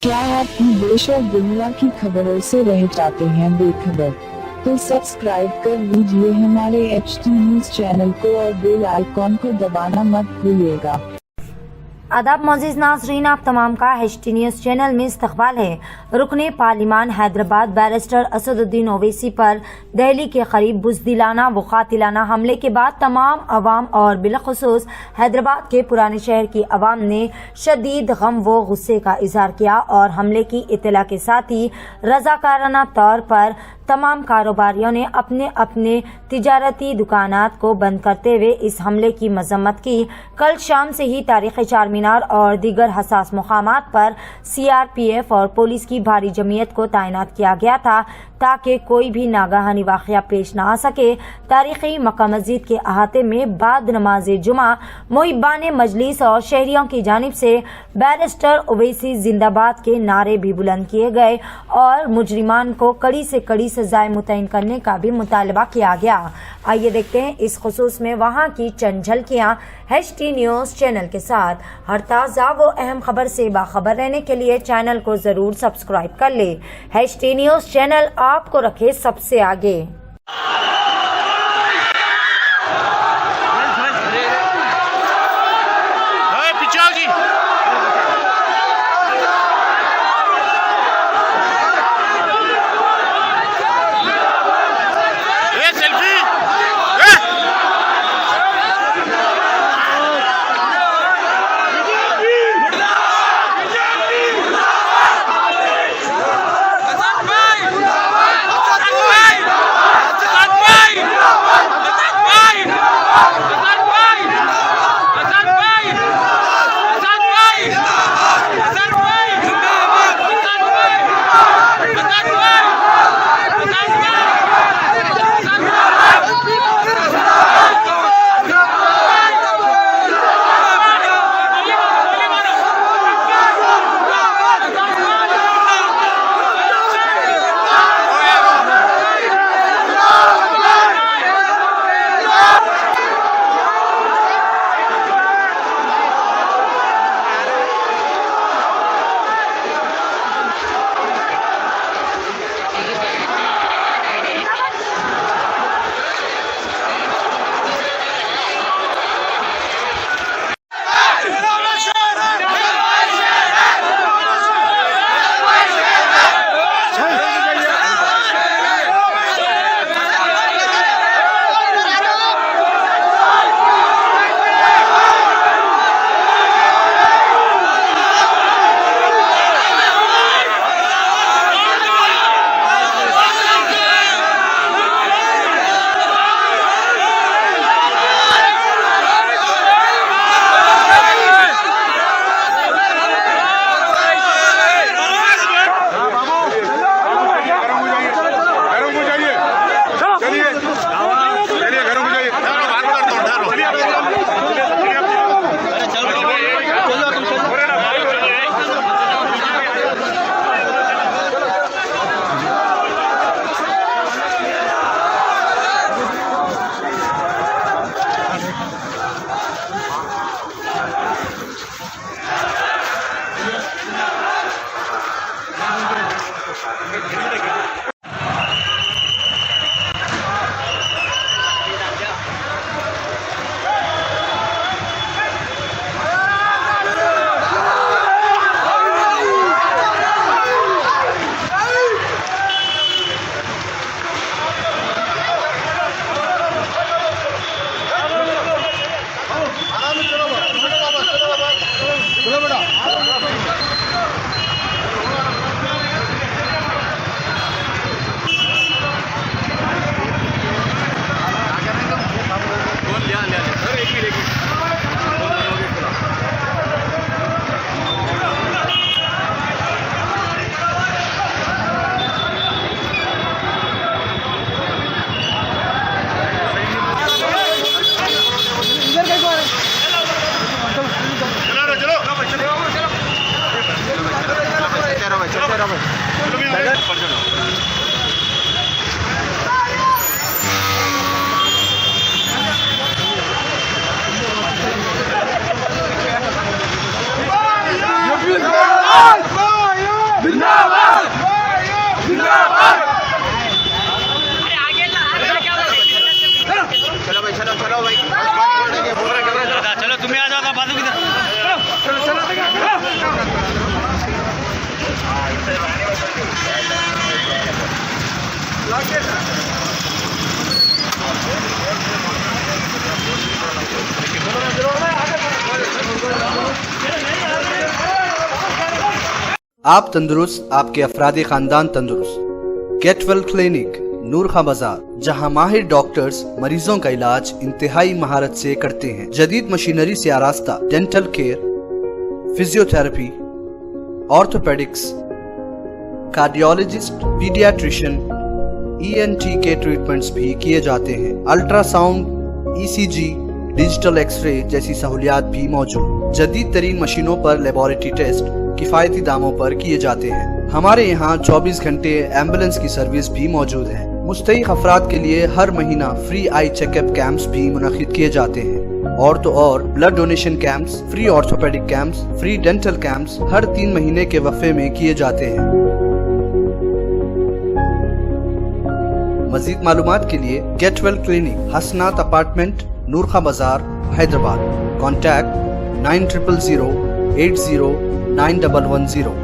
क्या आप देश और दुनिया की खबरों से रह जाते हैं बेखबर? तो सब्सक्राइब कर लीजिए हमारे HT न्यूज चैनल को और बेल आइकॉन को दबाना मत भूलिएगा। आदाब मोअज़्ज़िज़ नाज़रीन, आप तमाम का HT न्यूज़ चैनल में इस्तक़बाल है। रुकने पार्लिमान हैदराबाद बैरिस्टर असदुद्दीन ओवैसी पर दिल्ली के करीब बुज़दिलाना व क़ातिलाना हमले के बाद तमाम अवाम और बिलख़ुसूस हैदराबाद के पुराने शहर की अवाम ने शदीद गम व गुस्से का इज़हार किया और हमले की इत्तला के साथ ही रज़ाकाराना तौर पर तमाम कारोबारियों ने अपने अपने तिजारती दुकानात को बंद करते हुए इस हमले की मजम्मत की। कल शाम से ही तारीख़ी चार मीनार और दीगर हसास मुकामात पर CRPF और पुलिस की भारी जमीयत को तैनात किया गया था ताकि कोई भी नागहानी वाक़या पेश न आ सके। तारीख़ी मक्का मस्जिद के अहाते में बाद नमाज जुमा मुहिब्बान मजलिस और शहरियों की जानिब से बैरिस्टर ओवैसी जिंदाबाद के नारे भी बुलंद किए गए और मुजरिमान को कड़ी से कड़ी सजाएं मुतय्यन करने का भी मुतालबा किया गया। आइए देखते हैं इस खुसूस में वहाँ की चंद झलकियाँ HT न्यूज़ चैनल के साथ। हर ताज़ा व अहम खबर से बाखबर रहने के लिए चैनल को जरूर सब्सक्राइब कर ले। HT न्यूज़ चैनल आपको रखे सबसे आगे। Vai! आप तंदुरुस्त, आपके अफराद खानदान तंदुरुस्त। गेट वेल क्लिनिक, नूर खां बाजार, जहां माहिर डॉक्टर्स मरीजों का इलाज इंतहाई महारत से करते हैं। जदीद मशीनरी से आरास्ता dental care, physiotherapy, orthopaedics, cardiologist, paediatrician, ENT के ट्रीटमेंट्स भी किए जाते हैं। अल्ट्रासाउंड, ECG, डिजिटल एक्सरे जैसी सहूलियात भी मौजूद। जदीद तरीन मशीनों पर लेबोरेटरी टेस्ट किफायती दामों पर किए जाते हैं। हमारे यहाँ 24 घंटे एम्बुलेंस की सर्विस भी मौजूद है। मुस्तहिक अफराद के लिए हर महीना फ्री आई चेकअप कैंप्स भी मुनक्किद किए जाते हैं। और तो और blood donation camps, free orthopaedic camps, free dental camps हर 3 महीने के वक्फे में किए जाते हैं। मजीद मालूमात के लिए गेट वेल क्लिनिक, हसनात अपार्टमेंट, नूर खां बाजार, हैदराबाद। कॉन्टैक्ट 9000 80 9110।